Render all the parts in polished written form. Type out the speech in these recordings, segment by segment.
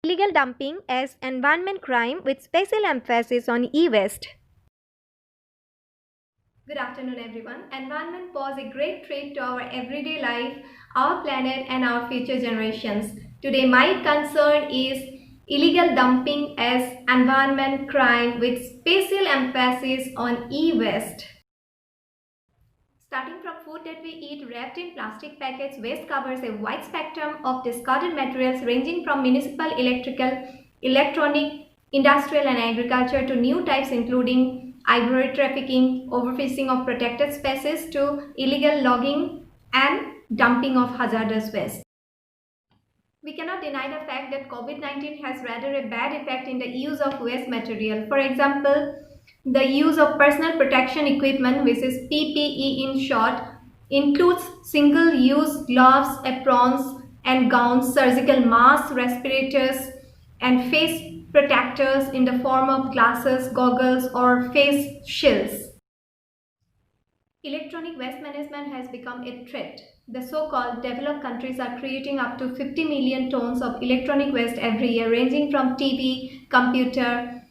Illegal dumping as environment crime with special emphasis on e-waste. Good afternoon everyone. Environment pose a great threat to our everyday life, our planet and our future generations. Today my concern is illegal dumping as environment crime with special emphasis on e-waste. Starting from food that we eat wrapped in plastic packets, waste covers a wide spectrum of discarded materials ranging from municipal, electrical, electronic, industrial and agriculture to new types including ivory trafficking, overfishing of protected species to illegal logging and dumping of hazardous waste. We cannot deny the fact that COVID-19 has rather a bad effect in the use of waste material. For example, the use of personal protection equipment, which is PPE in short, includes single-use gloves, aprons and gowns, surgical masks, respirators and face protectors in the form of glasses, goggles or face shields. Electronic waste management has become a threat. The so-called developed countries are creating up to 50 million tons of electronic waste every year, ranging from TV, computer,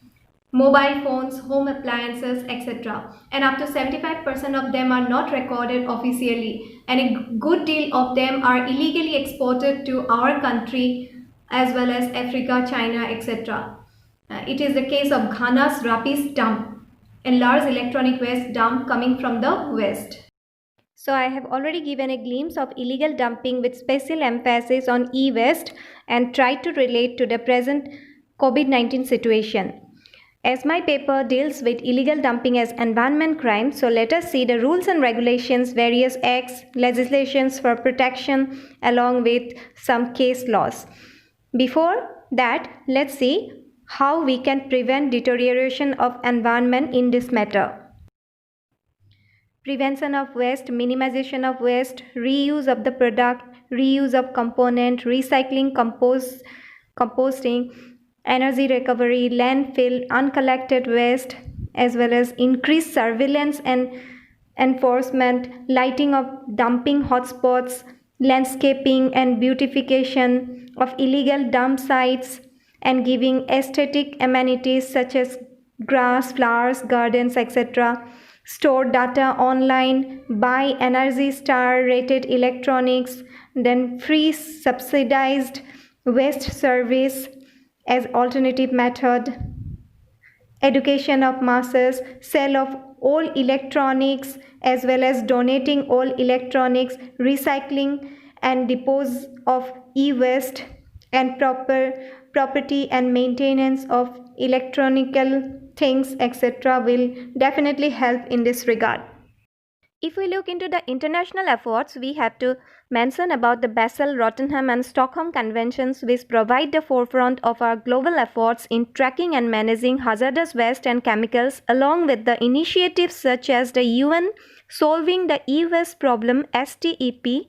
mobile phones, home appliances, etc. And up to 75% of them are not recorded officially, and a good deal of them are illegally exported to our country as well as Africa, China, etc. It is the case of Ghana's Rapis dump, a large electronic waste dump coming from the west. So I have already given a glimpse of illegal dumping with special emphasis on e-waste and tried to relate to the present COVID-19 situation. As my paper deals with illegal dumping as environment crime, so let us see the rules and regulations, various acts, legislations for protection along with some case laws. Before that, let's see how we can prevent deterioration of environment in this matter. Prevention of waste, minimization of waste, reuse of the product, reuse of component, recycling, composting, energy recovery, landfill, uncollected waste, as well as increased surveillance and enforcement, lighting of dumping hotspots, landscaping and beautification of illegal dump sites, and giving aesthetic amenities such as grass, flowers, gardens, etc. Store data online, buy Energy Star rated electronics, then free subsidized waste service as alternative method, education of masses, sale of all electronics as well as donating all electronics, recycling and dispose of e-waste, and property and maintenance of electronical things, etc. will definitely help in this regard. If we look into the international efforts, we have to mention about the Basel, Rotterdam and Stockholm Conventions, which provide the forefront of our global efforts in tracking and managing hazardous waste and chemicals, along with the initiatives such as the UN Solving the E-Waste Problem (STEP)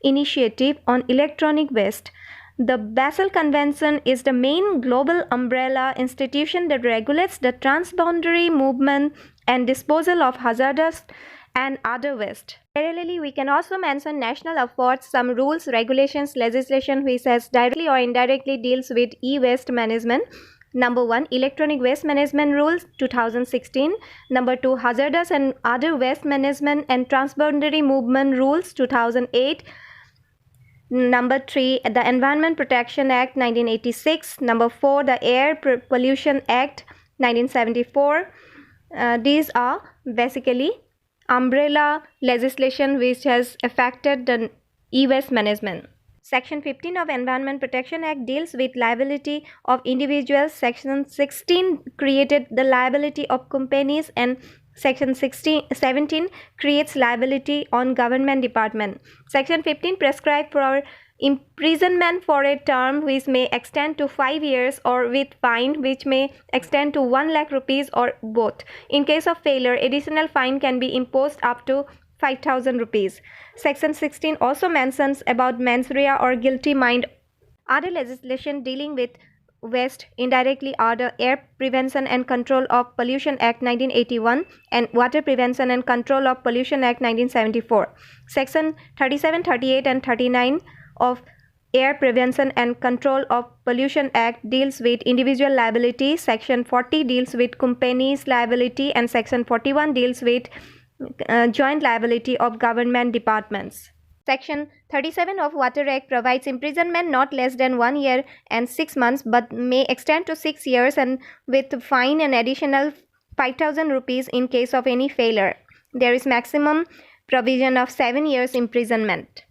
initiative on electronic waste. The Basel Convention is the main global umbrella institution that regulates the transboundary movement and disposal of hazardous and other waste. Parallelly, we can also mention national efforts, some rules, regulations, legislation which has directly or indirectly deals with e-waste management. Number 1, Electronic Waste Management Rules 2016. Number 2, Hazardous and Other Waste Management and Transboundary Movement Rules 2008. Number 3, the Environment Protection Act 1986. Number 4, the Air Pollution Act 1974. These are basically umbrella legislation which has affected the e-waste management. Section 15 of Environment Protection Act deals with liability of individuals. Section 16 created the liability of companies, and Section 17 creates liability on government department. Section 15 prescribes for imprisonment for a term which may extend to 5 years, or with fine which may extend to 1 lakh rupees or both. In case of failure, additional fine can be imposed up to 5,000 rupees. Section 16 also mentions about mens rea or guilty mind. Other legislation dealing with waste indirectly are the Air Prevention and Control of Pollution Act 1981 and Water Prevention and Control of Pollution Act 1974. Section 37, 38 and 39 of Air Prevention and Control of Pollution Act deals with individual liability, Section 40 deals with companies' liability, and Section 41 deals with joint liability of government departments. Section 37 of Water Act provides imprisonment not less than 1 year and 6 months but may extend to 6 years and with fine and additional 5,000 rupees in case of any failure. There is maximum provision of 7 years imprisonment.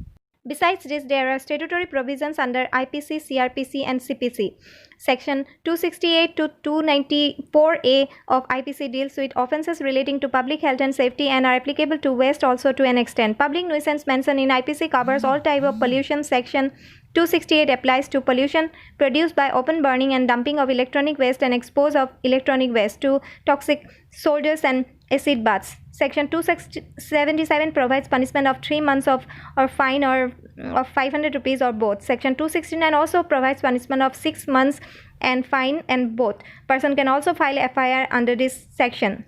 Besides this, there are statutory provisions under IPC, CRPC, and CPC. Section 268 to 294A of IPC deals with offences relating to public health and safety and are applicable to waste also to an extent. Public nuisance mentioned in IPC covers all type of pollution. Section 268 applies to pollution produced by open burning and dumping of electronic waste and expose of electronic waste to toxic soldiers and acid baths. Section 277 provides punishment of 3 months or fine or of 500 rupees or both. Section 269 also provides punishment of 6 months and fine and both. Person can also file FIR under this section.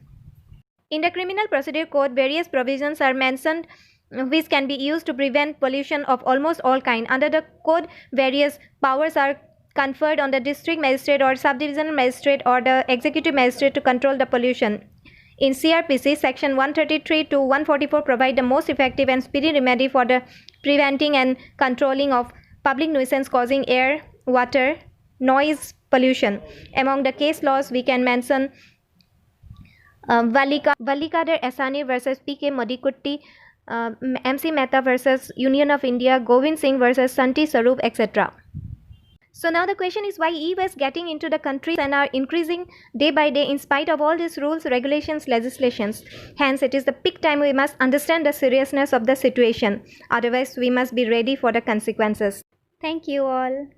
In the Criminal Procedure Code, various provisions are mentioned which can be used to prevent pollution of almost all kind. Under the code, various powers are conferred on the district magistrate or subdivisional magistrate or the executive magistrate to control the pollution. In CRPC, Section 133 to 144 provide the most effective and speedy remedy for the preventing and controlling of public nuisance causing air, water, noise pollution. Among the case laws, we can mention Vallikadar Asani versus P.K. Modikutti, MC Mehta versus Union of India, Govind Singh versus Santi Sarup, etc. So now the question is why e-waste getting into the country and are increasing day by day in spite of all these rules, regulations, legislations. Hence, it is the peak time we must understand the seriousness of the situation. Otherwise, we must be ready for the consequences. Thank you all.